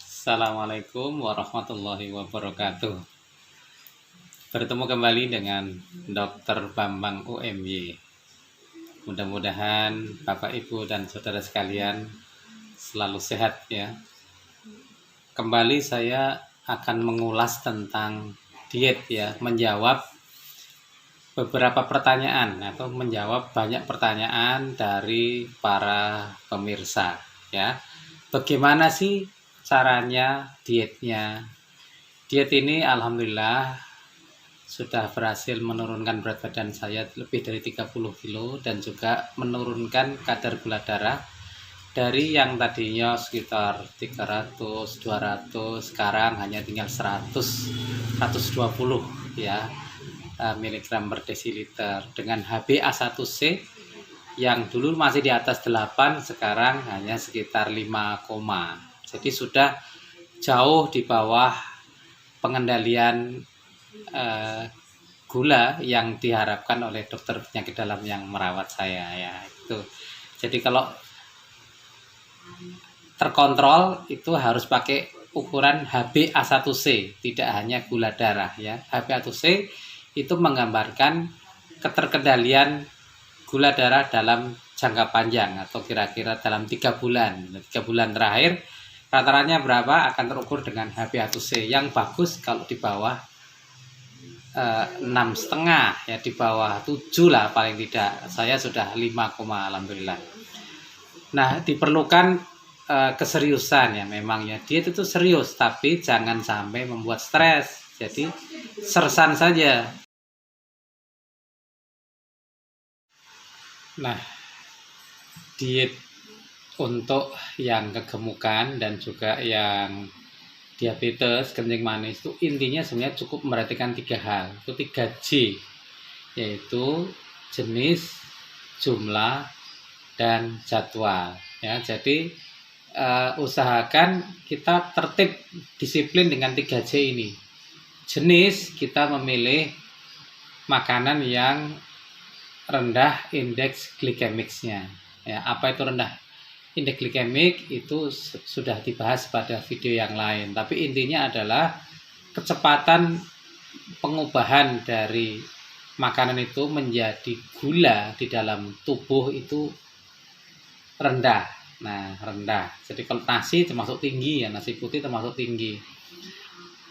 Assalamualaikum warahmatullahi wabarakatuh. Bertemu kembali dengan Dr. Bambang UMY. Mudah-mudahan Bapak, Ibu, dan saudara sekalian selalu sehat ya. Kembali saya akan mengulas tentang diet ya, menjawab beberapa pertanyaan atau menjawab banyak pertanyaan dari para pemirsa ya. Bagaimana sih caranya dietnya? Diet ini alhamdulillah sudah berhasil menurunkan berat badan saya lebih dari 30 kilo dan juga menurunkan kadar gula darah dari yang tadinya sekitar 300, 200, sekarang hanya tinggal 100, 120 ya miligram per desiliter, dengan HbA1c yang dulu masih di atas 8, sekarang hanya sekitar 5, jadi sudah jauh di bawah pengendalian gula yang diharapkan oleh dokter penyakit dalam yang merawat saya ya. Itu jadi kalau terkontrol itu harus pakai ukuran HbA1c, tidak hanya gula darah ya. HbA1c itu menggambarkan keterkendalian gula darah dalam jangka panjang atau kira-kira dalam 3 bulan. 3 bulan terakhir rata-ratanya berapa akan terukur dengan HbA1c yang bagus kalau di bawah 6,5 ya, di bawah 7 lah paling tidak. Saya sudah 5, alhamdulillah. Nah, diperlukan keseriusan ya, memang ya, diet itu serius tapi jangan sampai membuat stres. Jadi sersan saja. Nah, diet untuk yang kegemukan dan juga yang diabetes, kencing manis itu intinya sebenarnya cukup memperhatikan 3 hal, itu 3J, yaitu jenis, jumlah, dan jadwal ya. Jadi usahakan kita tertib disiplin dengan 3J ini. Jenis, kita memilih makanan yang rendah indeks glikemiknya ya. Apa itu rendah indeks glikemik? Itu sudah dibahas pada video yang lain, tapi intinya adalah kecepatan pengubahan dari makanan itu menjadi gula di dalam tubuh itu rendah. Nah, rendah. Jadi kalau nasi termasuk tinggi ya, nasi putih termasuk tinggi.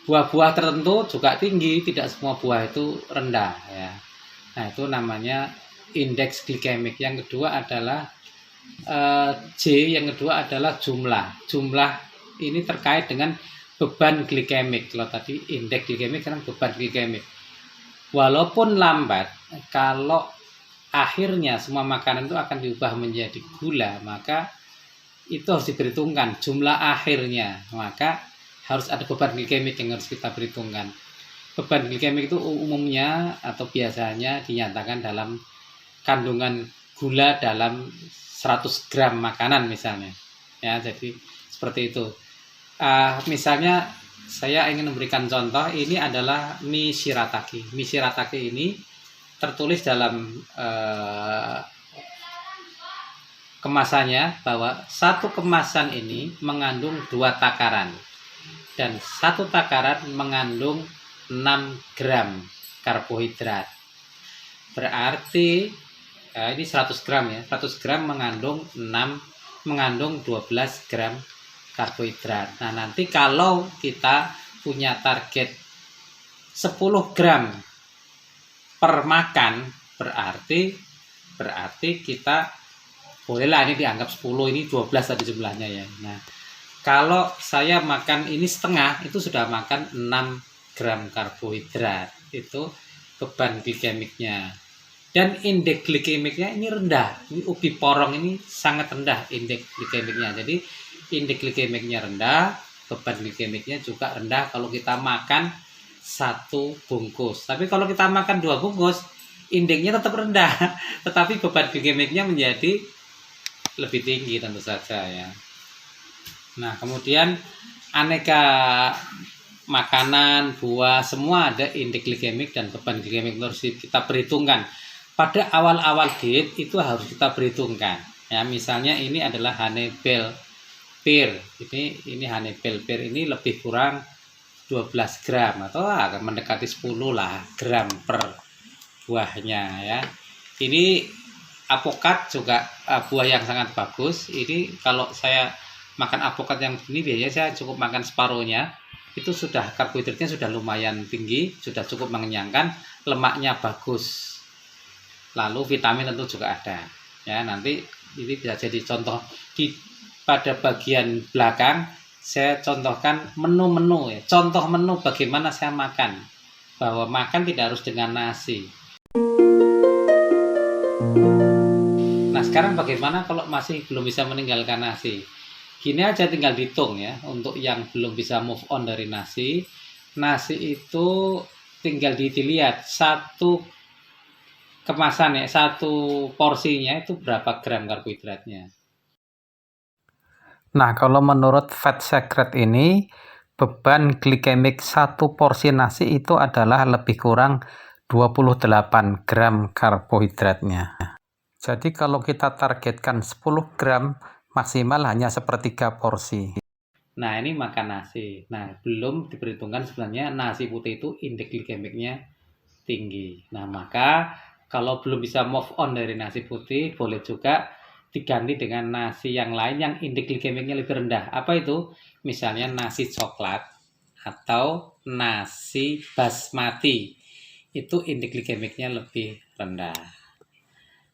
Buah-buah tertentu juga tinggi, tidak semua buah itu rendah ya. Nah, itu namanya indeks glikemik. Yang kedua adalah yang kedua adalah jumlah. Jumlah ini terkait dengan beban glikemik. Kalau tadi indeks glikemik, sekarang beban glikemik. Walaupun lambat, kalau akhirnya semua makanan itu akan diubah menjadi gula, maka itu harus diperhitungkan jumlah akhirnya. Maka harus ada beban glikemik yang harus kita perhitungkan. Beban glikemik itu umumnya atau biasanya dinyatakan dalam kandungan gula dalam 100 gram makanan misalnya ya. Jadi seperti itu. Misalnya saya ingin memberikan contoh, ini adalah mie shirataki. Mie shirataki ini tertulis dalam kemasannya bahwa satu kemasan ini mengandung 2 takaran dan 1 takaran mengandung 6 gram karbohidrat. Berarti ini 100 gram ya, 100 gram mengandung 12 gram karbohidrat. Nah, nanti kalau kita punya target 10 gram per makan, berarti kita bolehlah ini dianggap 10, ini 12 tadi jumlahnya ya. Nah, kalau saya makan ini setengah, itu sudah makan 6 gram karbohidrat. Itu beban glikemiknya. Dan indeks glikemiknya ini rendah. Ini ubi porong ini sangat rendah indeks glikemiknya. Jadi indeks glikemiknya rendah, beban glikemiknya juga rendah kalau kita makan 1 bungkus. Tapi kalau kita makan 2 bungkus, indeksnya tetap rendah, tetapi beban glikemiknya menjadi lebih tinggi tentu saja ya. Nah, kemudian aneka makanan, buah, semua ada indeks glikemik dan beban glikemik harus kita perhitungkan. pada awal-awal diet itu harus kita perhitungkan. Ya, misalnya ini adalah Hannibal Pear. Ini Hannibal Pear ini lebih kurang 12 gram atau akan mendekati 10 lah gram per buahnya ya. Ini apokat juga buah yang sangat bagus. Ini kalau saya makan apokat yang ini biasanya saya cukup makan separuhnya. Itu sudah karbohidratnya sudah lumayan tinggi, sudah cukup mengenyangkan, lemaknya bagus. Lalu vitamin tentu juga ada. Ya, nanti ini bisa jadi contoh pada bagian belakang saya contohkan menu-menu ya. Contoh menu bagaimana saya makan. Bahwa makan tidak harus dengan nasi. Nah, sekarang bagaimana kalau masih belum bisa meninggalkan nasi? Gini aja tinggal dihitung ya. Untuk yang belum bisa move on dari nasi, nasi itu tinggal dilihat satu kemasan ya, satu porsinya itu berapa gram karbohidratnya. Nah, kalau menurut Fat Secret ini, beban glikemik satu porsi nasi itu adalah lebih kurang 28 gram karbohidratnya. Jadi kalau kita targetkan 10 gram, maksimal hanya sepertiga porsi. Nah, ini makan nasi. Nah, belum diperhitungkan sebenarnya nasi putih itu indeks glikemiknya tinggi. Nah, maka kalau belum bisa move on dari nasi putih, boleh juga diganti dengan nasi yang lain yang indeks glikemiknya lebih rendah. Apa itu? Misalnya nasi coklat atau nasi basmati. Itu indeks glikemiknya lebih rendah.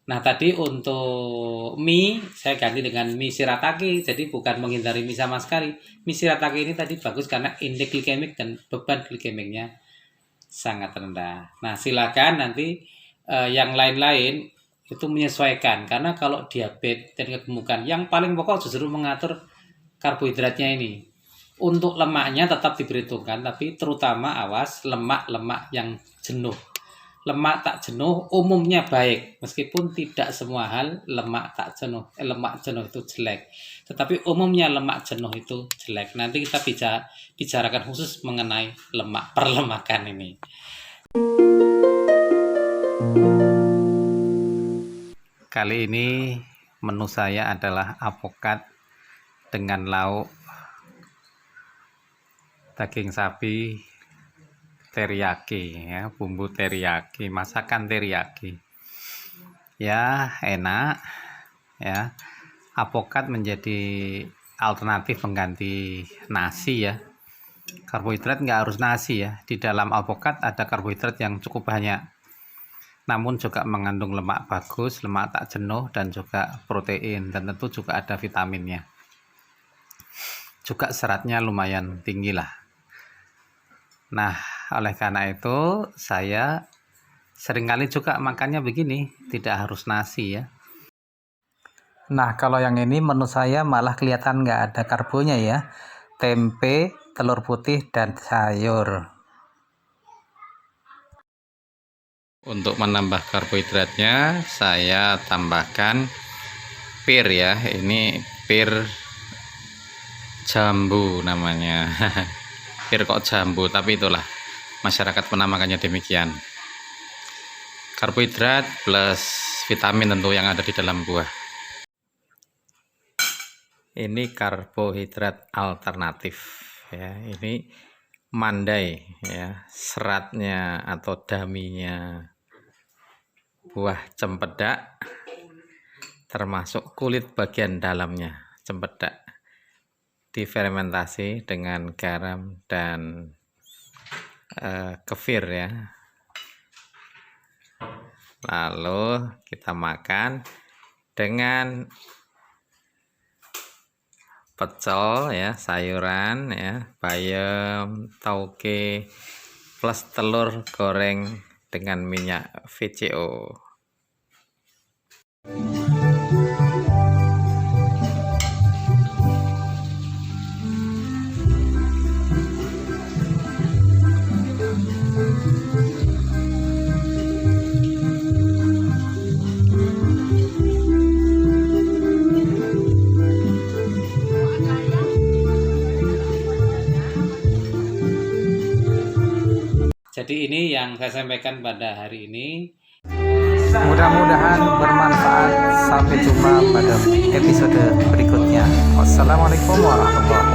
Nah, tadi untuk mie, saya ganti dengan mie shirataki. Jadi bukan menghindari mie sama sekali. Mie shirataki ini tadi bagus karena indeks glikemik dan beban glikemiknya sangat rendah. Nah, silakan nanti yang lain-lain itu menyesuaikan, karena kalau diabetes dan kegemukan yang paling pokok justru mengatur karbohidratnya ini. Untuk lemaknya tetap diperhitungkan, tapi terutama awas lemak-lemak yang jenuh. Lemak tak jenuh umumnya baik, meskipun tidak semua hal lemak tak jenuh lemak jenuh itu jelek, tetapi umumnya lemak jenuh itu jelek. Nanti kita bicarakan khusus mengenai lemak perlemakan ini. Kali ini menu saya adalah apokat dengan lauk daging sapi teriyaki ya, bumbu teriyaki, masakan teriyaki. Ya, enak ya. Apokat menjadi alternatif pengganti nasi ya. Karbohidrat nggak harus nasi ya. Di dalam apokat ada karbohidrat yang cukup banyak. Namun juga mengandung lemak bagus, lemak tak jenuh, dan juga protein, dan tentu juga ada vitaminnya. Juga seratnya lumayan tinggi lah. Nah, oleh karena itu saya seringkali juga makannya begini, tidak harus nasi ya. Nah, kalau yang ini menu saya malah kelihatan nggak ada karbonya ya. Tempe, telur putih, dan sayur. Untuk menambah karbohidratnya, saya tambahkan pir ya. Ini pir jambu namanya. Pir kok jambu, tapi itulah masyarakat menamakannya demikian. Karbohidrat plus vitamin tentu yang ada di dalam buah. Ini karbohidrat alternatif ya. Ini mandai ya, seratnya atau daminya buah cempedak, termasuk kulit bagian dalamnya cempedak, difermentasi dengan garam dan kefir ya. Lalu kita makan dengan pecel ya, sayuran ya, bayam, tauge, plus telur goreng dengan minyak VCO. Jadi ini yang saya sampaikan pada hari ini. Mudah-mudahan bermanfaat. Sampai jumpa pada episode berikutnya. Wassalamualaikum warahmatullahi wabarakatuh.